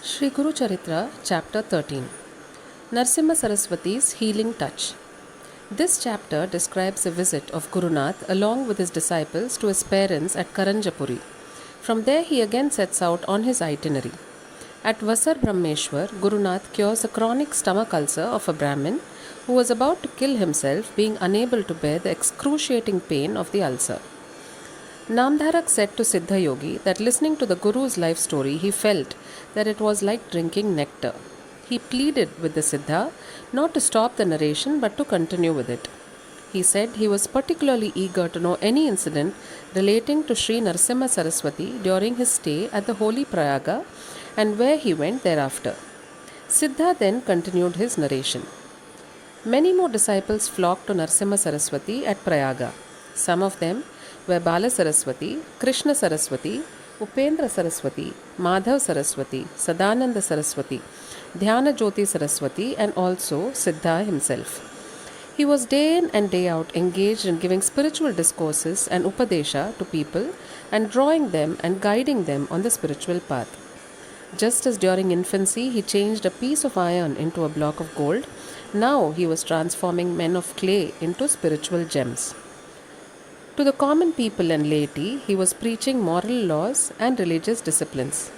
Shri Guru Charitra, Chapter 13. Narsimha Saraswati's Healing Touch. This chapter describes a visit of Gurunath along with his disciples to his parents at Karanjapuri. From there he again sets out on his itinerary. At Vasar Brahmeshwar, Gurunath cures a chronic stomach ulcer of a Brahmin who was about to kill himself, being unable to bear the excruciating pain of the ulcer. Namdharak said to Siddha Yogi that listening to the Guru's life story, he felt that it was like drinking nectar. He pleaded with the Siddha not to stop the narration but to continue with it. He said he was particularly eager to know any incident relating to Shri Narsimha Saraswati during his stay at the holy Prayaga and where he went thereafter. Siddha then continued his narration. Many more disciples flocked to Narsimha Saraswati at Prayaga. Some of them were Bala Saraswati, Krishna Saraswati, Upendra Saraswati, Madhav Saraswati, Sadananda Saraswati, Dhyana Jyoti Saraswati, and also Siddha himself. He was day in and day out engaged in giving spiritual discourses and upadesha to people and drawing them and guiding them on the spiritual path. Just as during infancy he changed a piece of iron into a block of gold, now he was transforming men of clay into spiritual gems. To the common people and laity, he was preaching moral laws and religious disciplines.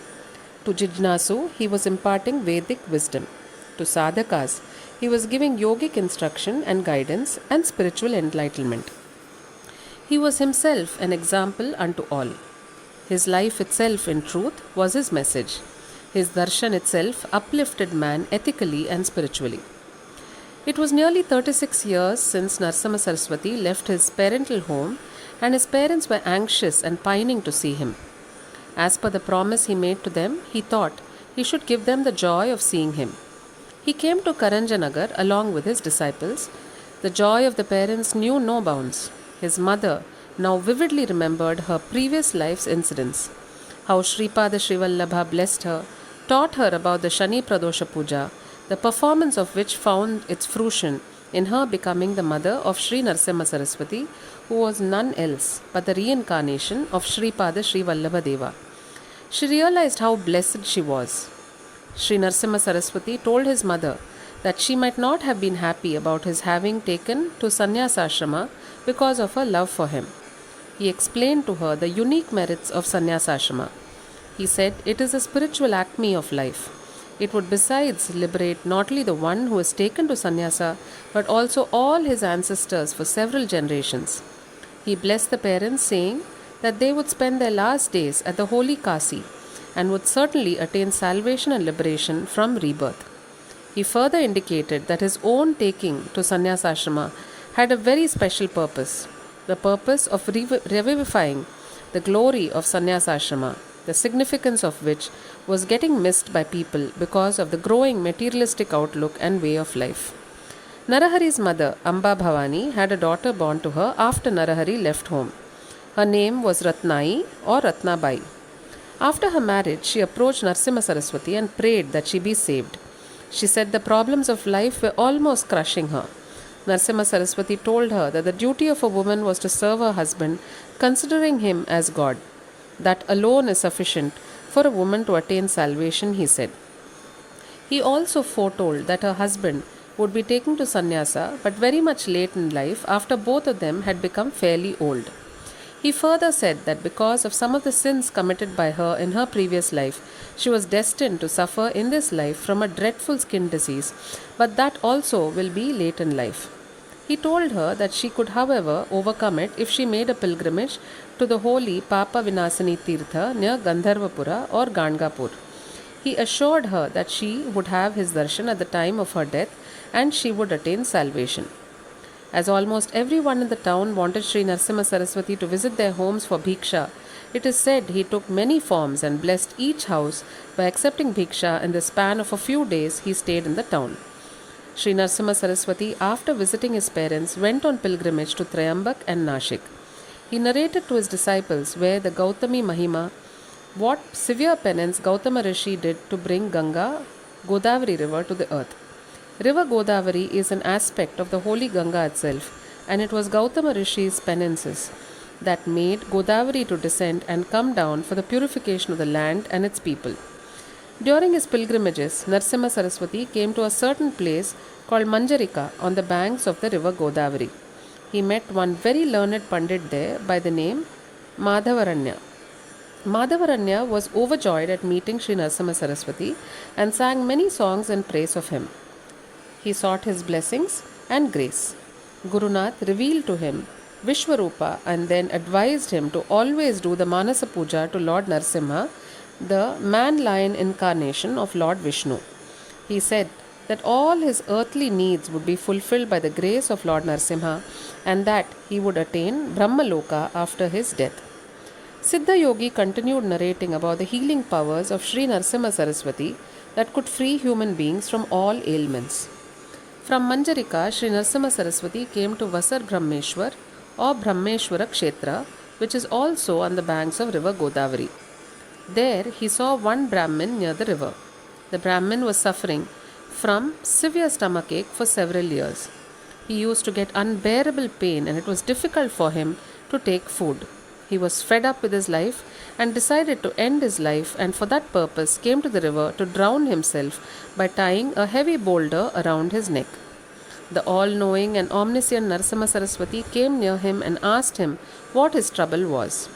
To Jijnasu, he was imparting Vedic wisdom. To Sadhakas, he was giving yogic instruction and guidance and spiritual enlightenment. He was himself an example unto all. His life itself, in truth, was his message. His darshan itself uplifted man ethically and spiritually. It was nearly 36 years since Narsimha Saraswati left his parental home, and his parents were anxious and pining to see him. As per the promise he made to them, he thought he should give them the joy of seeing him. He came to Karanjanagar along with his disciples. The joy of the parents knew no bounds. His mother now vividly remembered her previous life's incidents, how Sripada Srivallabha blessed her, taught her about the Shani Pradosha Puja, the performance of which found its fruition in her becoming the mother of Shri Narsimha Saraswati, who was none else but the reincarnation of Sripada Srivallabha Deva. She realized how blessed she was. Shri Narsimha Saraswati told his mother that she might not have been happy about his having taken to sannyasashrama because of her love for him. He explained to her the unique merits of sannyasashrama. He said it is a spiritual acme of life. It would besides liberate not only the one who is taken to sannyasa, but also all his ancestors for several generations. He blessed the parents, saying that they would spend their last days at the holy Kasi and would certainly attain salvation and liberation from rebirth. He further indicated that his own taking to sannyasashrama had a very special purpose, the purpose of revivifying the glory of sannyasashrama, the significance of which was getting missed by people because of the growing materialistic outlook and way of life. Narahari's mother, Amba Bhavani, had a daughter born to her after Narahari left home. Her name was Ratnai or Ratnabai. After her marriage, she approached Narsimha Saraswati and prayed that she be saved. She said the problems of life were almost crushing her. Narsimha Saraswati told her that the duty of a woman was to serve her husband, considering him as God. That alone is sufficient for a woman to attain salvation, he said. He also foretold that her husband would be taken to sannyasa, but very much late in life after both of them had become fairly old. He further said that because of some of the sins committed by her in her previous life, she was destined to suffer in this life from a dreadful skin disease, but that also will be late in life. He told her that she could, however, overcome it if she made a pilgrimage to the holy Papa Vinasani Tirtha near Gandharvapura or Gangapur. He assured her that she would have his darshan at the time of her death and she would attain salvation. As almost everyone in the town wanted Shri Narsimha Saraswati to visit their homes for bhiksha, it is said he took many forms and blessed each house by accepting bhiksha in the span of a few days he stayed in the town. Shri Narsimha Saraswati, after visiting his parents, went on pilgrimage to Trayambak and Nashik. He narrated to his disciples where the Gautami Mahima, what severe penance Gautama Rishi did to bring Ganga, Godavari river to the earth. River Godavari is an aspect of the holy Ganga itself, and it was Gautama Rishi's penances that made Godavari to descend and come down for the purification of the land and its people. During his pilgrimages, Narsimha Saraswati came to a certain place called Manjarika on the banks of the river Godavari. He met one very learned Pandit there by the name Madhavaranya. Madhavaranya was overjoyed at meeting Sri Narsimha Saraswati and sang many songs in praise of him. He sought his blessings and grace. Gurunath revealed to him Vishwarupa and then advised him to always do the Manasa Puja to Lord Narsimha, the man-lion incarnation of Lord Vishnu. He said that all his earthly needs would be fulfilled by the grace of Lord Narsimha and that he would attain Brahmaloka after his death. Siddha Yogi continued narrating about the healing powers of Sri Narsimha Saraswati that could free human beings from all ailments. From Manjarika, Sri Narsimha Saraswati came to Vasar Brahmeshwar or Brahmeshwara Kshetra, which is also on the banks of river Godavari. There he saw one Brahmin near the river. The Brahmin was suffering from severe stomachache for several years. He used to get unbearable pain and it was difficult for him to take food. He was fed up with his life and decided to end his life, and for that purpose came to the river to drown himself by tying a heavy boulder around his neck. The all-knowing and omniscient Narsimha Saraswati came near him and asked him what his trouble was.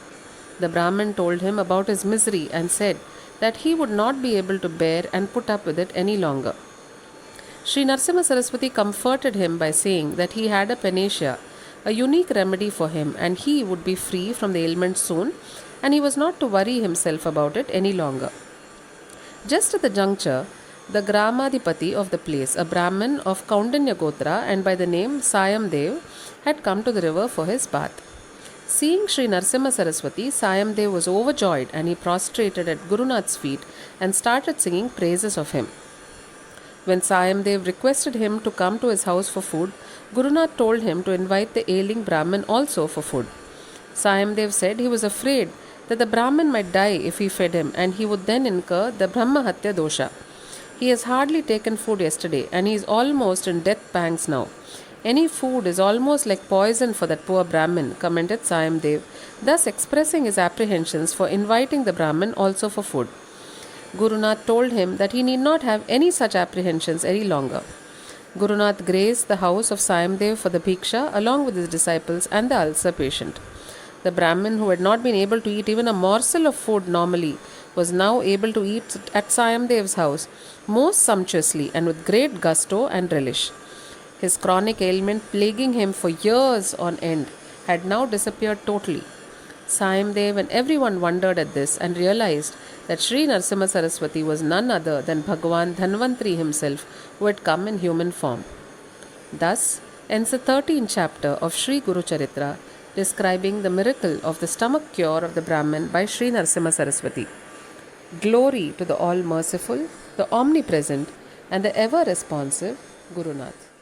The Brahmin told him about his misery and said that he would not be able to bear and put up with it any longer. Sri Narsimha Saraswati comforted him by saying that he had a panacea, a unique remedy for him, and he would be free from the ailment soon, and he was not to worry himself about it any longer. Just at the juncture, the Gramadhipati of the place, a Brahmin of Kaundinya Gotra and by the name Sayamdev, had come to the river for his bath. Seeing Sri Narsimha Saraswati, Sayamdev was overjoyed and he prostrated at Gurunath's feet and started singing praises of him. When Sayamdev requested him to come to his house for food, Gurunath told him to invite the ailing Brahmin also for food. Sayamdev said he was afraid that the Brahmin might die if he fed him and he would then incur the Brahmahatya dosha. He has hardly taken food yesterday and he is almost in death pangs now. Any food is almost like poison for that poor Brahmin, commented Sayamdev, thus expressing his apprehensions for inviting the Brahmin also for food. Gurunath told him that he need not have any such apprehensions any longer. Gurunath graced the house of Sayamdev for the bhiksha along with his disciples and the ulcer patient. The Brahmin, who had not been able to eat even a morsel of food normally, was now able to eat at Sayamdev's house most sumptuously and with great gusto and relish. His chronic ailment plaguing him for years on end had now disappeared totally. Sayamdev and everyone wondered at this and realized that Sri Narsimha Saraswati was none other than Bhagavan Dhanvantri himself, who had come in human form. Thus ends the 13th chapter of Shri Guru Charitra, describing the miracle of the stomach cure of the Brahmin by Sri Narsimha Saraswati. Glory to the all-merciful, the omnipresent and the ever-responsive Gurunath.